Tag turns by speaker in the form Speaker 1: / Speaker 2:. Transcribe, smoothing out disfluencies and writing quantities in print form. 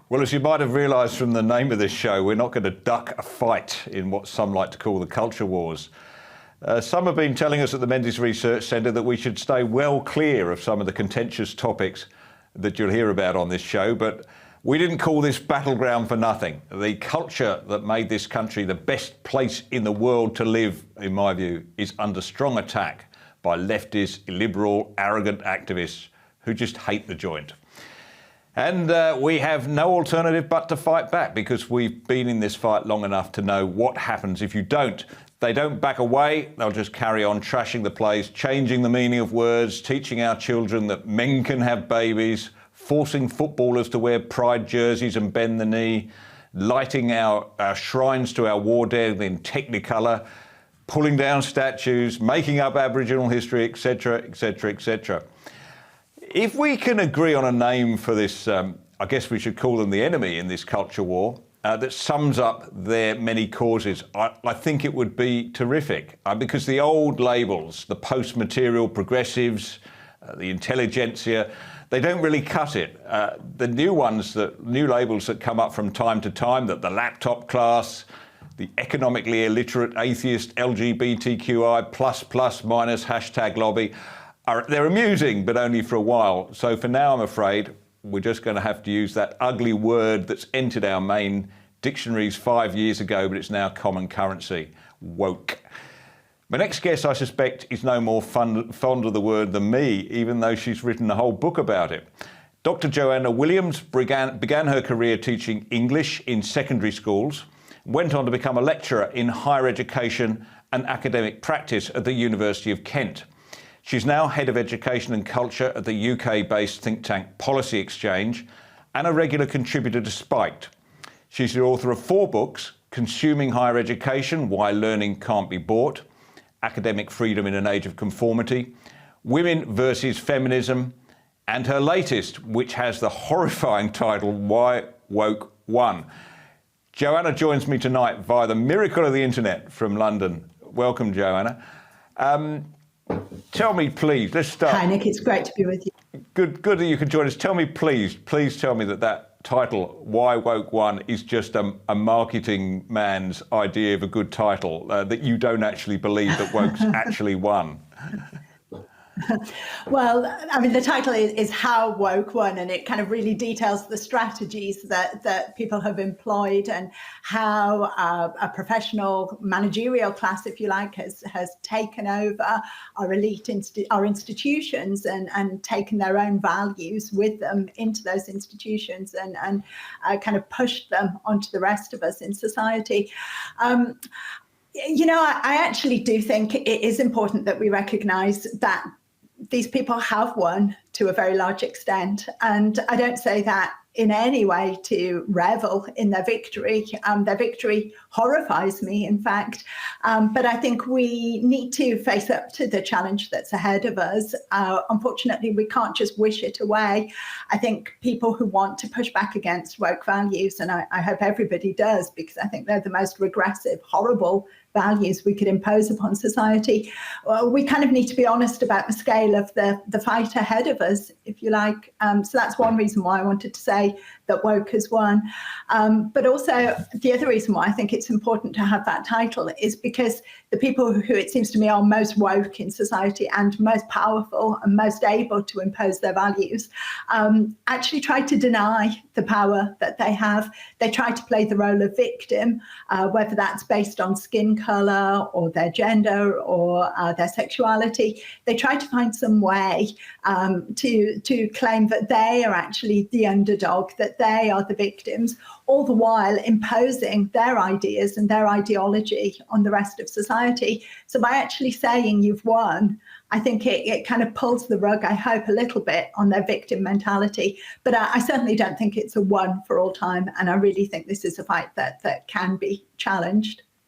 Speaker 1: Well, as you might have realised from the name of this show, we're not going to duck a fight in what some like to call the culture wars. Some have been telling us at the Menzies Research Centre that we should stay well clear of some of the contentious topics that you'll hear about on this show, but we didn't call this battleground for nothing. The culture that made this country the best place in the world to live, in my view, is under strong attack by leftist, illiberal, arrogant activists who just hate the joint. And we have no alternative but to fight back, because we've been in this fight long enough to know what happens if you don't. They don't back away, they'll just carry on trashing the place, changing the meaning of words, teaching our children that men can have babies, forcing footballers to wear pride jerseys and bend the knee, lighting our shrines to our war dead in technicolour, pulling down statues, making up Aboriginal history, etc., etc., etc. If we can agree on a name for this, I guess we should call them the enemy in this culture war, that sums up their many causes, I think it would be terrific. Because the old labels, the post-material progressives, the intelligentsia, they don't really cut it. The new ones, the new labels that come up from time to time, that the laptop class, the economically illiterate atheist LGBTQI plus minus hashtag lobby, they're amusing, but only for a while. So for now, I'm afraid, we're just going to have to use that ugly word that's entered our main dictionaries 5 years ago, but it's now common currency: woke. My next guest, I suspect, is no more fond of the word than me, even though she's written a whole book about it. Dr. Joanna Williams began her career teaching English in secondary schools, went on to become a lecturer in higher education and academic practice at the University of Kent. She's now Head of Education and Culture at the UK-based think tank Policy Exchange and a regular contributor to Spiked. She's the author of 4 books: Consuming Higher Education, Why Learning Can't Be Bought, Academic Freedom in an Age of Conformity, Women versus Feminism, and her latest, which has the horrifying title, Why Woke Won. Joanna joins me tonight via the miracle of the internet from London. Welcome, Joanna. Tell me, please, let's start.
Speaker 2: Hi, Nick, it's great to be with you.
Speaker 1: Good that you could join us. Tell me, please tell me that title, Why Woke Won, is just a marketing man's idea of a good title, that you don't actually believe that woke's actually won.
Speaker 2: Well, I mean, the title is How Woke Won, and it kind of really details the strategies that people have employed and how a professional managerial class, if you like, has taken over our elite our institutions and taken their own values with them into those institutions and kind of pushed them onto the rest of us in society. I actually do think it is important that we recognise that these people have won to a very large extent. And I don't say that in any way to revel in their victory. Their victory horrifies me, in fact. But I think we need to face up to the challenge that's ahead of us. Unfortunately, we can't just wish it away. I think people who want to push back against woke values, and I hope everybody does, because I think they're the most regressive, horrible values we could impose upon society. We kind of need to be honest about the scale of the fight ahead of us, if you like. So that's one reason why I wanted to say that woke has won. But also the other reason why I think it's important to have that title is because the people who it seems to me are most woke in society and most powerful and most able to impose their values actually try to deny the power that they have. They try to play the role of victim, whether that's based on skin colour or their gender or their sexuality. They try to find some way to claim that they are actually the underdog, that they are the victims, all the while imposing their ideas and their ideology on the rest of society. So by actually saying you've won, I think it kind of pulls the rug, I hope, a little bit on their victim mentality. But I certainly don't think it's a one for all time. And I really think this is a fight that can be challenged.